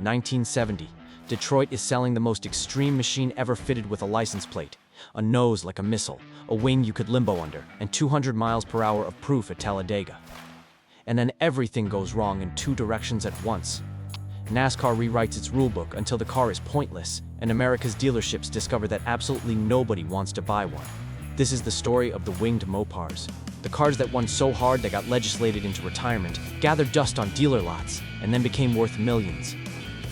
1970. Detroit is selling the most extreme machine ever fitted with a license plate. A nose like a missile, a wing you could limbo under, and 200 miles per hour of proof at Talladega. And then everything goes wrong in two directions at once. NASCAR rewrites its rulebook until the car is pointless, and America's dealerships discover that absolutely nobody wants to buy one. This is the story of the winged Mopars. The cars that won so hard they got legislated into retirement, gathered dust on dealer lots, and then became worth millions.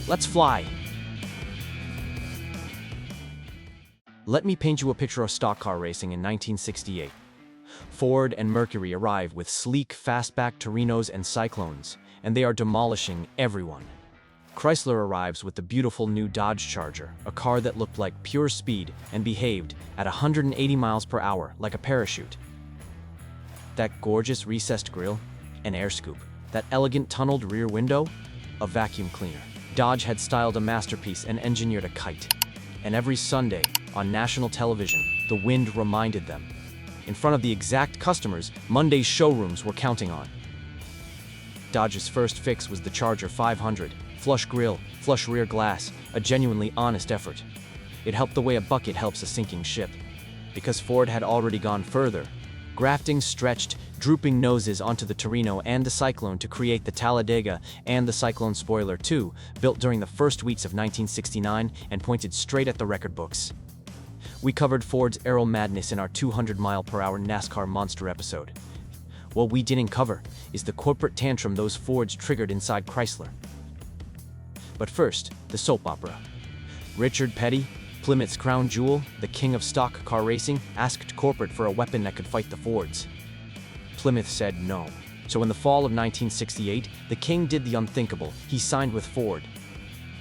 Let's fly! Let me paint you a picture of stock car racing in 1968. Ford and Mercury arrive with sleek, fastback Torinos and Cyclones, and they are demolishing everyone. Chrysler arrives with the beautiful new Dodge Charger, a car that looked like pure speed and behaved at 180 miles per hour like a parachute. That gorgeous recessed grille, an air scoop. That elegant tunneled rear window, a vacuum cleaner. Dodge had styled a masterpiece and engineered a kite. And every Sunday, on national television, the wind reminded them. In front of the exact customers Monday's showrooms were counting on. Dodge's first fix was the Charger 500. Flush grille, flush rear glass, a genuinely honest effort. It helped the way a bucket helps a sinking ship. Because Ford had already gone further, grafting stretched, drooping noses onto the Torino and the Cyclone to create the Talladega and the Cyclone spoiler too, built during the first weeks of 1969 and pointed straight at the record books. We covered Ford's Aero madness in our 200-mile-per-hour NASCAR monster episode. What we didn't cover is the corporate tantrum those Fords triggered inside Chrysler. But first, the soap opera. Richard Petty, Plymouth's crown jewel, the king of stock car racing, asked corporate for a weapon that could fight the Fords. Plymouth said no. So in the fall of 1968, the king did the unthinkable. He signed with Ford.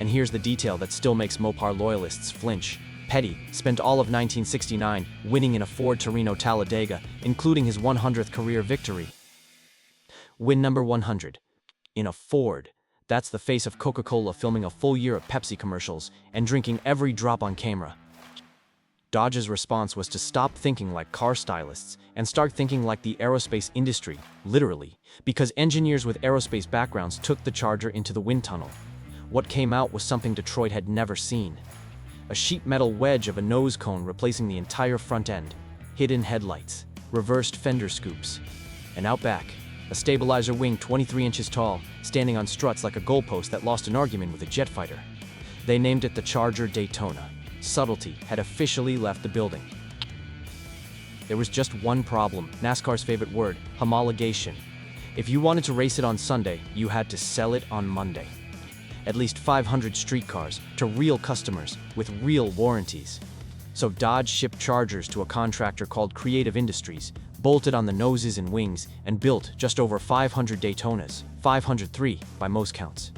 And here's the detail that still makes Mopar loyalists flinch. Petty spent all of 1969 winning in a Ford Torino Talladega, including his 100th career victory. Win number 100. In a Ford. That's the face of Coca-Cola filming a full year of Pepsi commercials and drinking every drop on camera. Dodge's response was to stop thinking like car stylists and start thinking like the aerospace industry, literally, because engineers with aerospace backgrounds took the Charger into the wind tunnel. What came out was something Detroit had never seen. A sheet metal wedge of a nose cone replacing the entire front end, hidden headlights, reversed fender scoops, and out back, a stabilizer wing 23 inches tall, standing on struts like a goalpost that lost an argument with a jet fighter. They named it the Charger Daytona. Subtlety had officially left the building. There was just one problem, NASCAR's favorite word, homologation. If you wanted to race it on Sunday, you had to sell it on Monday. At least 500 street cars to real customers with real warranties. So Dodge shipped Chargers to a contractor called Creative Industries, bolted on the noses and wings, and built just over 500 Daytonas, 503 by most counts.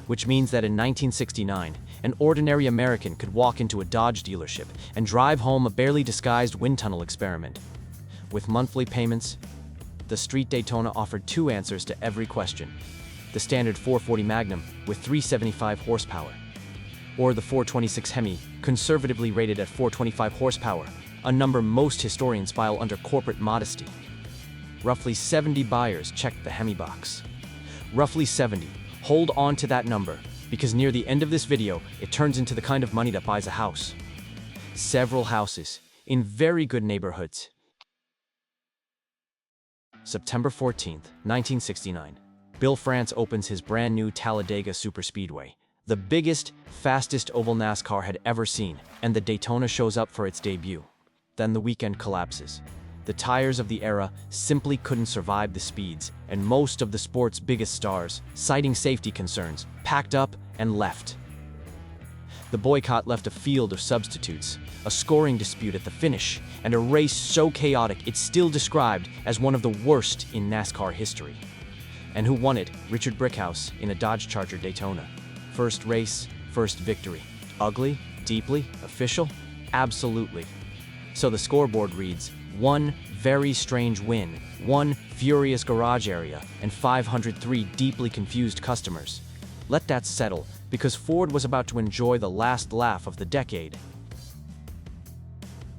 Which means that in 1969, an ordinary American could walk into a Dodge dealership and drive home a barely disguised wind tunnel experiment. With monthly payments, the street Daytona offered two answers to every question. The standard 440 Magnum with 375 horsepower, or the 426 Hemi, conservatively rated at 425 horsepower, a number most historians file under corporate modesty. Roughly 70 buyers checked the Hemi box. Roughly 70. Hold on to that number, because near the end of this video, it turns into the kind of money that buys a house. Several houses, in very good neighborhoods. September 14th, 1969. Bill France opens his brand new Talladega Superspeedway. The biggest, fastest oval NASCAR had ever seen, and the Daytona shows up for its debut. Then the weekend collapses. The tires of the era simply couldn't survive the speeds, and most of the sport's biggest stars, citing safety concerns, packed up and left. The boycott left a field of substitutes, a scoring dispute at the finish, and a race so chaotic it's still described as one of the worst in NASCAR history. And who won it? Richard Brickhouse in a Dodge Charger Daytona. First race, first victory. Ugly? Deeply? Official? Absolutely. So the scoreboard reads, one very strange win, one furious garage area, and 503 deeply confused customers. Let that settle, because Ford was about to enjoy the last laugh of the decade.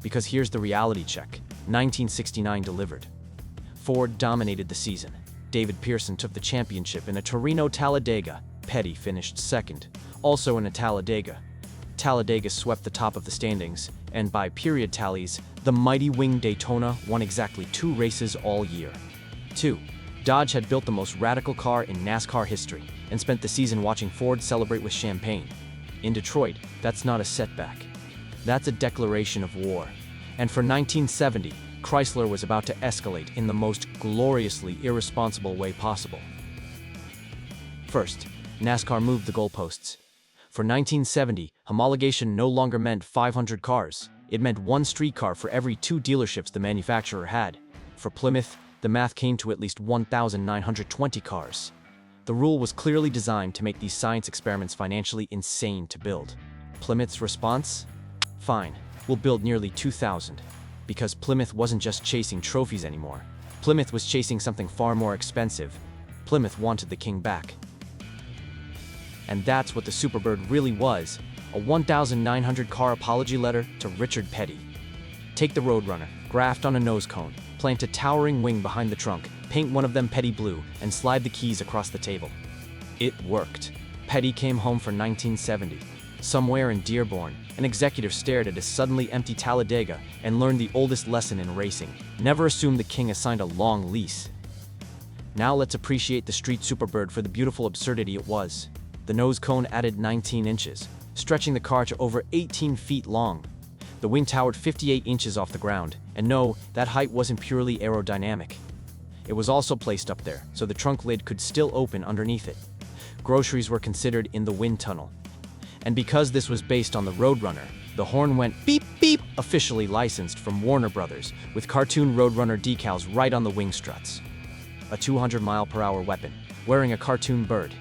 Because here's the reality check. 1969 delivered. Ford dominated the season. David Pearson took the championship in a Torino Talladega. Petty finished second. also in a Talladega. Talladega swept the top of the standings, and by period tallies, the mighty winged Daytona won exactly 2 races all year. 2. Dodge had built the most radical car in NASCAR history and spent the season watching Ford celebrate with champagne. In Detroit, that's not a setback. That's a declaration of war. And for 1970, Chrysler was about to escalate in the most gloriously irresponsible way possible. First, NASCAR moved the goalposts. For 1970, homologation no longer meant 500 cars. It meant 1 street car for every 2 dealerships the manufacturer had. For Plymouth, the math came to at least 1,920 cars. The rule was clearly designed to make these science experiments financially insane to build. Plymouth's response? Fine, we'll build nearly 2,000. Because Plymouth wasn't just chasing trophies anymore. Plymouth was chasing something far more expensive. Plymouth wanted the king back. And that's what the Superbird really was, a 1,900 car apology letter to Richard Petty. Take the Roadrunner, graft on a nose cone, plant a towering wing behind the trunk, paint one of them Petty blue, and slide the keys across the table. It worked. Petty came home for 1970. Somewhere in Dearborn, an executive stared at his suddenly empty Talladega and learned the oldest lesson in racing: never assume the king assigned a long lease. Now let's appreciate the street Superbird for the beautiful absurdity it was. The nose cone added 19 inches, stretching the car to over 18 feet long. The wing towered 58 inches off the ground, and no, that height wasn't purely aerodynamic. It was also placed up there, so the trunk lid could still open underneath it. Groceries were considered in the wind tunnel. And because this was based on the Roadrunner, the horn went beep beep, officially licensed from Warner Brothers, with cartoon Roadrunner decals right on the wing struts. A 200-mile-per-hour weapon, wearing a cartoon bird.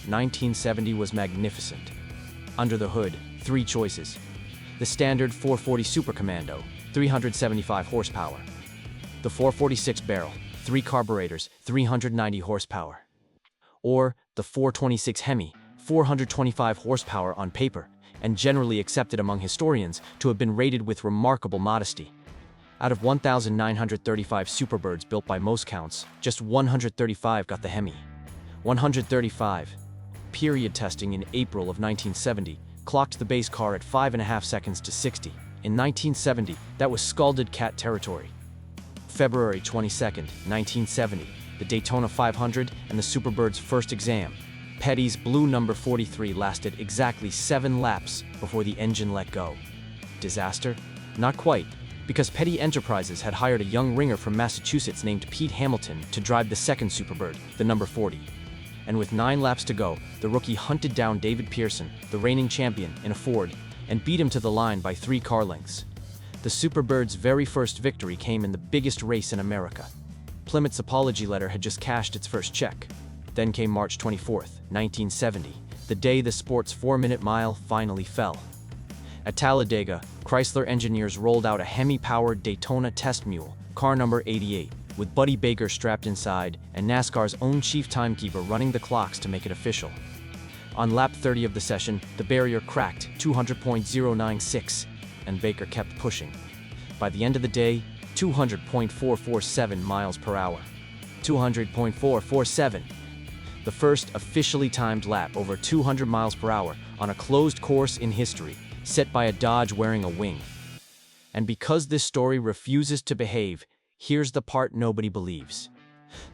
1970 was magnificent. Under the hood, 3 choices. The standard 440 Super Commando, 375 horsepower. The 446 barrel, 3 carburetors, 390 horsepower. Or the 426 Hemi, 425 horsepower on paper, and generally accepted among historians to have been rated with remarkable modesty. Out of 1,935 Superbirds built by most counts, just 135 got the Hemi. 135. Period testing in April of 1970 clocked the base car at 5.5 seconds to 60. In 1970, that was scalded cat territory. February 22, 1970, the Daytona 500 and the Superbird's first exam. Petty's blue number 43 lasted exactly 7 laps before the engine let go. Disaster? Not quite, because Petty Enterprises had hired a young ringer from Massachusetts named Pete Hamilton to drive the second Superbird, the number 40. And with 9 laps to go, the rookie hunted down David Pearson, the reigning champion, in a Ford, and beat him to the line by 3 car lengths. The Superbird's very first victory came in the biggest race in America. Plymouth's apology letter had just cashed its first check. Then came March 24, 1970, the day the sport's 4-minute mile finally fell. At Talladega, Chrysler engineers rolled out a Hemi-powered Daytona test mule, car number 88, with Buddy Baker strapped inside and NASCAR's own chief timekeeper running the clocks to make it official. On lap 30 of the session, the barrier cracked 200.096, and Baker kept pushing. By the end of the day, 200.447 miles per hour. 200.447. The first officially timed lap over 200 miles per hour on a closed course in history, set by a Dodge wearing a wing. And because this story refuses to behave, here's the part nobody believes.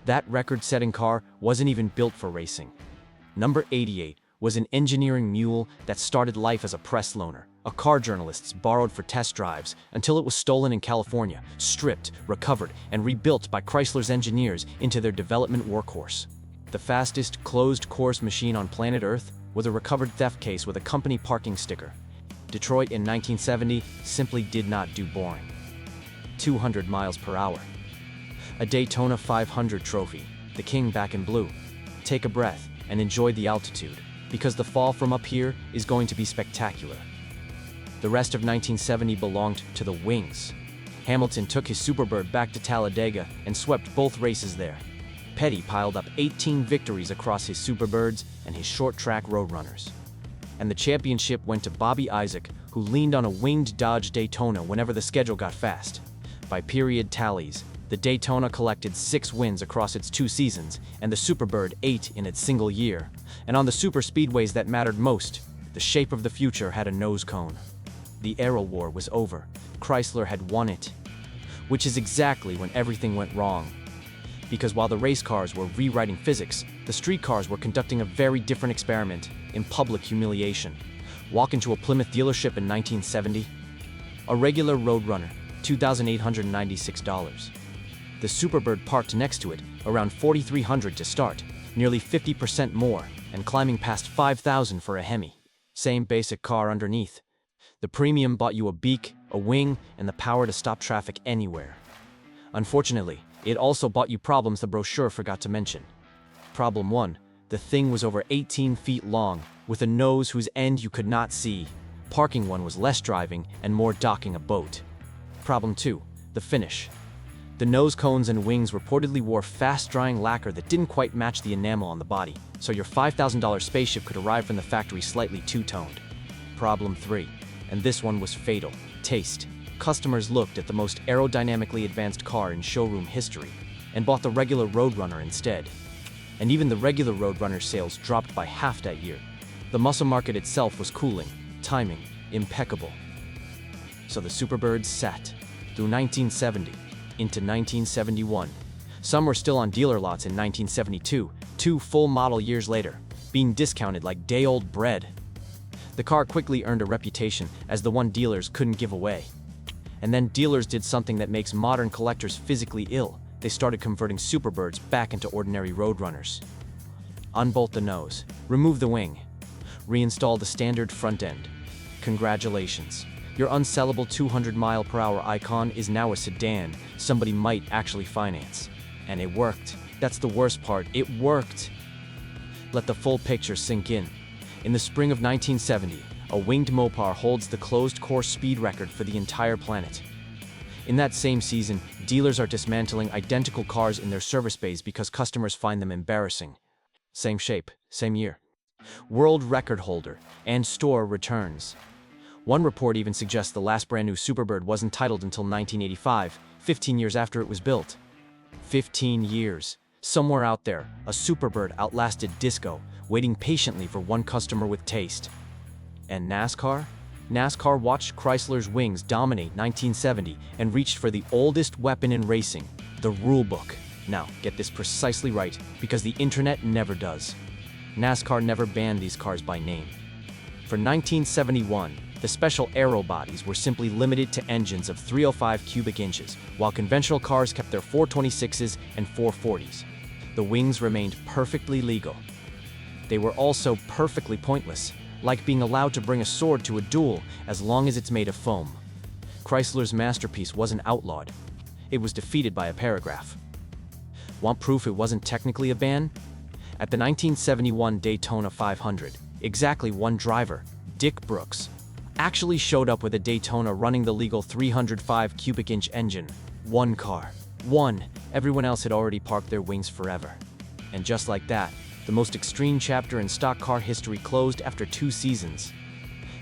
That record-setting car wasn't even built for racing. Number 88 was an engineering mule that started life as a press loaner, a car journalists borrowed for test drives, until it was stolen in California, stripped, recovered, and rebuilt by Chrysler's engineers into their development workhorse. The fastest closed-course machine on planet Earth was a recovered theft case with a company parking sticker. Detroit in 1970 simply did not do boring. 200 miles per hour. A Daytona 500 trophy, the king back in blue. Take a breath and enjoy the altitude, because the fall from up here is going to be spectacular. The rest of 1970 belonged to the wings. Hamilton took his Superbird back to Talladega and swept both races there. Petty piled up 18 victories across his Superbirds and his short-track Roadrunners. And the championship went to Bobby Isaac, who leaned on a winged Dodge Daytona whenever the schedule got fast. By period tallies, the Daytona collected 6 wins across its 2 seasons, and the Superbird 8 in its single year. And on the super speedways that mattered most, the shape of the future had a nose cone. The Aero war was over. Chrysler had won it. Which is exactly when everything went wrong. Because while the race cars were rewriting physics, the street cars were conducting a very different experiment in public humiliation. Walk into a Plymouth dealership in 1970. A regular Roadrunner, $2,896. The Superbird parked next to it, around $4,300 to start, nearly 50% more, and climbing past $5,000 for a Hemi. Same basic car underneath. The premium bought you a beak, a wing, and the power to stop traffic anywhere. Unfortunately, it also bought you problems the brochure forgot to mention. Problem 1. The thing was over 18 feet long, with a nose whose end you could not see. Parking one was less driving and more docking a boat. Problem 2. The finish. The nose cones and wings reportedly wore fast-drying lacquer that didn't quite match the enamel on the body, so your $5,000 spaceship could arrive from the factory slightly two-toned. Problem 3. And this one was fatal. Taste. Customers looked at the most aerodynamically advanced car in showroom history and bought the regular Roadrunner instead. And even the regular Roadrunner sales dropped by half that year. The muscle market itself was cooling, timing impeccable. So the Superbirds sat through 1970 into 1971. Some were still on dealer lots in 1972, 2 full model years later, being discounted like day-old bread. The car quickly earned a reputation as the one dealers couldn't give away. And then dealers did something that makes modern collectors physically ill. They started converting Superbirds back into ordinary Roadrunners. Unbolt the nose, remove the wing, reinstall the standard front end. Congratulations. Your unsellable 200-mile-per-hour icon is now a sedan somebody might actually finance. And it worked. That's the worst part, it worked. Let the full picture sink in. In the spring of 1970, a winged Mopar holds the closed-course speed record for the entire planet. In that same season, dealers are dismantling identical cars in their service bays because customers find them embarrassing. Same shape, same year. World record holder and store returns. One report even suggests the last brand new Superbird wasn't titled until 1985, 15 years after it was built. 15 years. Somewhere out there, a Superbird outlasted disco, waiting patiently for one customer with taste. And NASCAR? NASCAR watched Chrysler's wings dominate 1970 and reached for the oldest weapon in racing, the rulebook. Now, get this precisely right, because the internet never does. NASCAR never banned these cars by name. For 1971, the special Aero bodies were simply limited to engines of 305 cubic inches, while conventional cars kept their 426s and 440s. The wings remained perfectly legal. They were also perfectly pointless, like being allowed to bring a sword to a duel as long as it's made of foam. Chrysler's masterpiece wasn't outlawed. It was defeated by a paragraph. Want proof it wasn't technically a ban? At the 1971 Daytona 500, exactly one driver, Dick Brooks, actually showed up with a Daytona running the legal 305 cubic inch engine. One car. One. Everyone else had already parked their wings forever. And just like that, the most extreme chapter in stock car history closed after 2 seasons.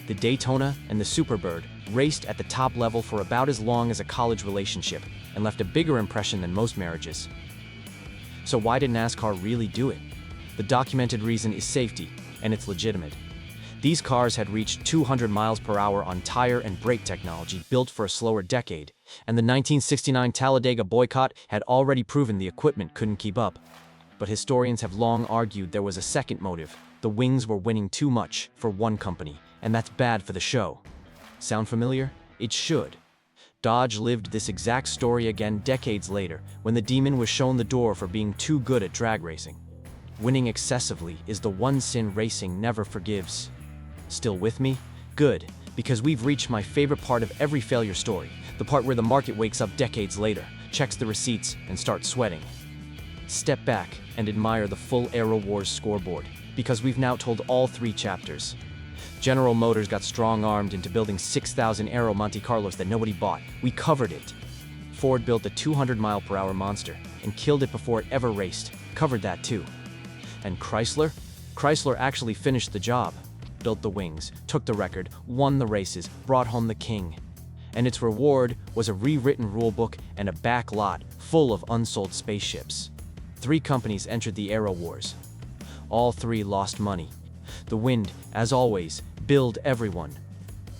The Daytona and the Superbird raced at the top level for about as long as a college relationship and left a bigger impression than most marriages. So why did NASCAR really do it? The documented reason is safety, and it's legitimate. These cars had reached 200 miles per hour on tire and brake technology built for a slower decade, and the 1969 Talladega boycott had already proven the equipment couldn't keep up. But historians have long argued there was a second motive. The wings were winning too much for one company, and that's bad for the show. Sound familiar? It should. Dodge lived this exact story again decades later, when the demon was shown the door for being too good at drag racing. Winning excessively is the one sin racing never forgives. Still with me? Good, because we've reached my favorite part of every failure story, the part where the market wakes up decades later, checks the receipts, and starts sweating. Step back and admire the full Aero Wars scoreboard, because we've now told all 3 chapters. General Motors got strong-armed into building 6,000 Aero Monte Carlos that nobody bought. We covered it. Ford built a 200-mile-per-hour monster and killed it before it ever raced. Covered that too. And Chrysler? Chrysler actually finished the job. Built the wings, took the record, won the races, brought home the king. And its reward was a rewritten rulebook and a back lot full of unsold spaceships. 3 companies entered the Aero Wars. All three lost money. The wind, as always, billed everyone.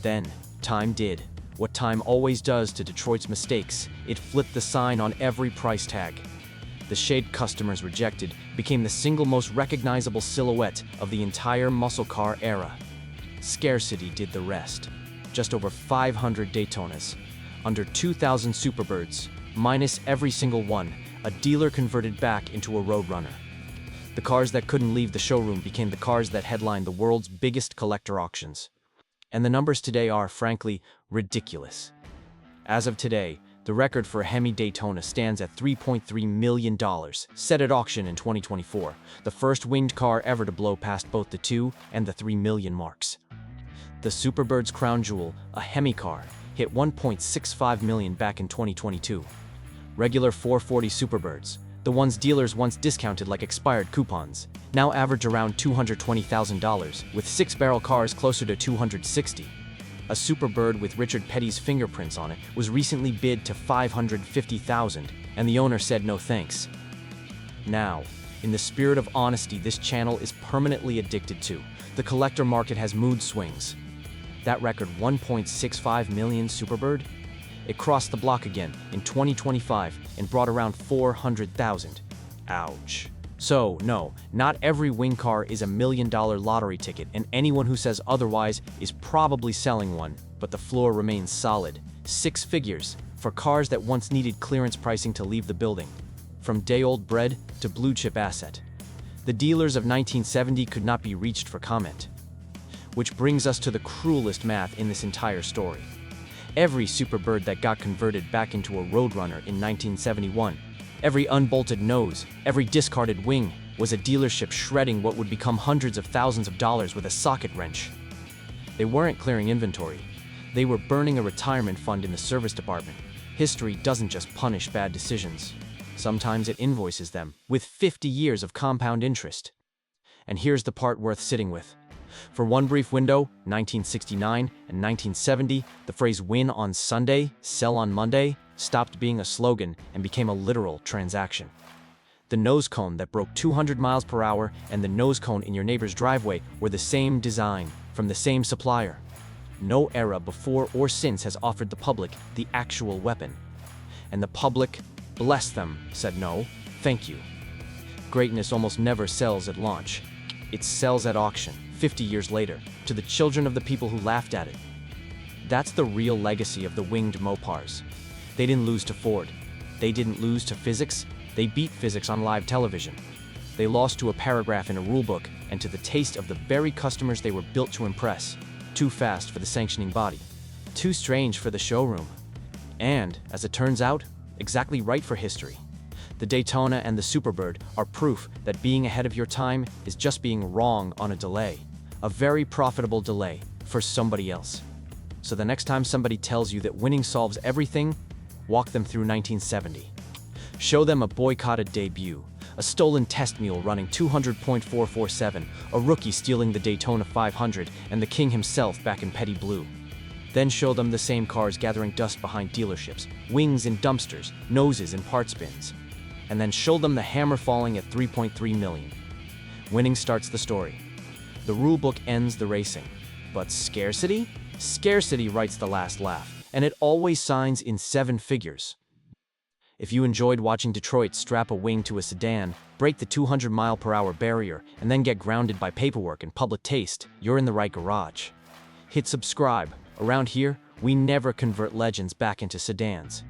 Then, time did what time always does to Detroit's mistakes. It flipped the sign on every price tag. The shade customers rejected became the single most recognizable silhouette of the entire muscle car era. Scarcity did the rest. Just over 500 Daytonas, under 2,000 Superbirds, minus every single one, a dealer converted back into a roadrunner. The cars that couldn't leave the showroom became the cars that headlined the world's biggest collector auctions. And the numbers today are, frankly, ridiculous. As of today, the record for a Hemi Daytona stands at $3.3 million, set at auction in 2024, the first winged car ever to blow past both the 2 and the 3 million marks. The Superbird's crown jewel, a Hemi car, hit $1.65 million back in 2022. Regular 440 Superbirds, the ones dealers once discounted like expired coupons, now average around $220,000, with 6-barrel cars closer to $260,000. A Superbird with Richard Petty's fingerprints on it was recently bid to $550,000, and the owner said no thanks. Now, in the spirit of honesty this channel is permanently addicted to, the collector market has mood swings. That record 1.65 million Superbird? It crossed the block again in 2025 and brought around 400,000. Ouch. So, no, not every wing car is a $1 million lottery ticket, and anyone who says otherwise is probably selling one, but the floor remains solid. 6 figures for cars that once needed clearance pricing to leave the building. From day-old bread to blue-chip asset. The dealers of 1970 could not be reached for comment. Which brings us to the cruelest math in this entire story. Every Superbird that got converted back into a roadrunner in 1971, every unbolted nose, every discarded wing, was a dealership shredding what would become hundreds of thousands of dollars with a socket wrench. They weren't clearing inventory. They were burning a retirement fund in the service department. History doesn't just punish bad decisions. Sometimes it invoices them with 50 years of compound interest. And here's the part worth sitting with. For one brief window, 1969 and 1970, the phrase win on Sunday, sell on Monday stopped being a slogan and became a literal transaction. The nose cone that broke 200 miles per hour and the nose cone in your neighbor's driveway were the same design, from the same supplier. No era before or since has offered the public the actual weapon. And the public, bless them, said no, thank you. Greatness almost never sells at launch. It sells at auction, 50 years later, to the children of the people who laughed at it. That's the real legacy of the winged Mopars. They didn't lose to Ford. They didn't lose to physics. They beat physics on live television. They lost to a paragraph in a rulebook and to the taste of the very customers they were built to impress. Too fast for the sanctioning body. Too strange for the showroom. And, as it turns out, exactly right for history. The Daytona and the Superbird are proof that being ahead of your time is just being wrong on a delay. A very profitable delay for somebody else. So the next time somebody tells you that winning solves everything, walk them through 1970. Show them a boycotted debut, a stolen test mule running 200.447, a rookie stealing the Daytona 500, and the king himself back in petty blue. Then show them the same cars gathering dust behind dealerships, wings in dumpsters, noses in parts bins. And then show them the hammer falling at 3.3 million. Winning starts the story. The rulebook ends the racing. But scarcity? Scarcity writes the last laugh, and it always signs in 7 figures. If you enjoyed watching Detroit strap a wing to a sedan, break the 200-mile-per-hour barrier, and then get grounded by paperwork and public taste, you're in the right garage. Hit subscribe. Around here, we never convert legends back into sedans.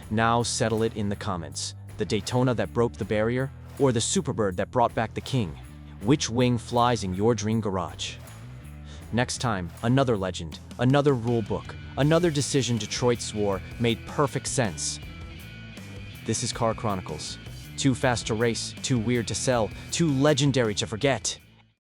Now settle it in the comments. The Daytona that broke the barrier, or the Superbird that brought back the king? Which wing flies in your dream garage? Next time, another legend, another rule book, another decision Detroit swore made perfect sense. This is Car Chronicles. Too fast to race, too weird to sell, too legendary to forget.